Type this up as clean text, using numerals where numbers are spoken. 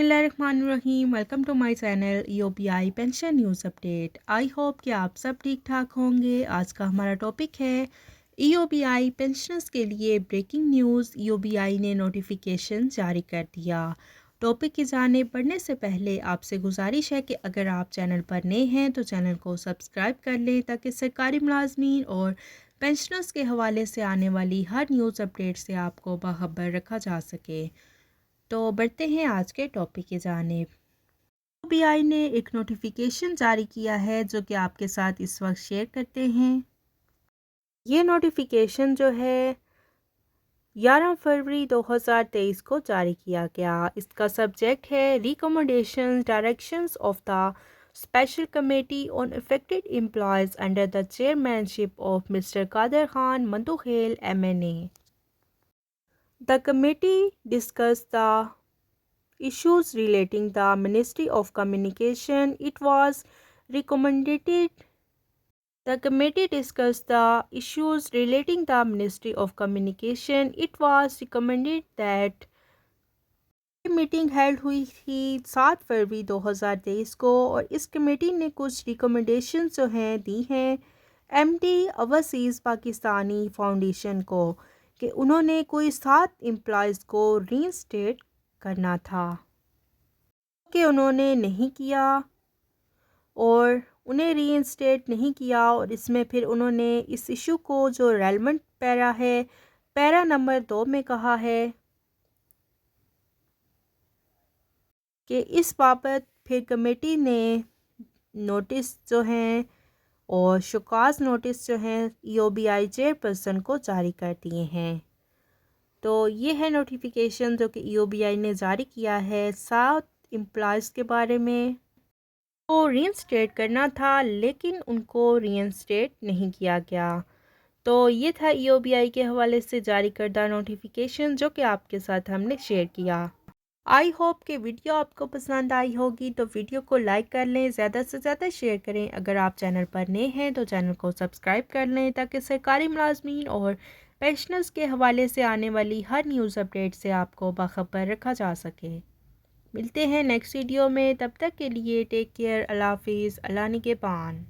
बिस्मिल्लाहिर्रहमानिर्रहीम। Welcome to my channel EOBI pension news update. I hope कि आप सब ठीक ठाक होंगे। आज का हमारा टॉपिक है ईओबीआई पेंशनर्स के लिए ब्रेकिंग न्यूज़। ईओबीआई ने नोटिफिकेशन जारी कर दिया। टॉपिक की जाने पढ़ने से पहले आपसे गुजारिश है कि अगर आप चैनल पर नए हैं तो चैनल को सब्सक्राइब कर लें ताकि सरकारी मुलाजमीन और पेंशनर्स के हवाले से आने वाली हर न्यूज़ अपडेट से आपको बाखबर रखा जा सके। तो बढ़ते हैं आज के टॉपिक की जानिब। ईओबीआई ने एक नोटिफिकेशन जारी किया है जो कि आपके साथ इस वक्त शेयर करते हैं। ये नोटिफिकेशन जो है 11 फरवरी 2023 को जारी किया गया। इसका सब्जेक्ट है recommendations directions of the special committee on affected employees under the chairmanship of mister Qadir Khan Mandokhel MNA. The committee discussed the issues relating the Ministry of Communication. It was recommended the committee discussed the issues relating the Ministry of Communication. It was recommended that meeting held हुई थी 7 फरवरी 2023 को और इस committee ने कुछ recommendation जो हैं दी हैं एमडी ओवरसीज़ पाकिस्तानी फाउंडेशन को कि उन्होंने कोई 7 एम्प्लॉयज़ को रीइंस्टेट करना था कि उन्होंने नहीं किया और उन्हें रीइंस्टेट नहीं किया। और इसमें फिर उन्होंने इस इशू को जो रेलेवेंट पैरा है पैरा नंबर 2 में कहा है कि इस बाबत फिर कमेटी ने नोटिस जो हैं और शुकास नोटिस जो हैं ईओबीआई चेयरपर्सन को जारी कर दिए हैं। तो ये है नोटिफिकेशन जो कि ईओबीआई ने जारी किया है 7 एम्प्लॉयज़ के बारे में। तो रीइंस्टेट करना था लेकिन उनको रीइंस्टेट नहीं किया गया। तो ये था ईओबीआई के हवाले से जारी करदा नोटिफिकेशन जो कि आपके साथ हमने शेयर किया। आई होप कि वीडियो आपको पसंद आई होगी तो वीडियो को लाइक कर लें, ज़्यादा से ज़्यादा शेयर करें। अगर आप चैनल पर नए हैं तो चैनल को सब्सक्राइब कर लें ताकि सरकारी मुलाजमीन और पेंशनर्स के हवाले से आने वाली हर न्यूज़ अपडेट से आपको बाखबर रखा जा सके। मिलते हैं नेक्स्ट वीडियो में, तब तक के लिए टेक केयर, अल्लाह हाफिज़, अल्लाह निगहबान।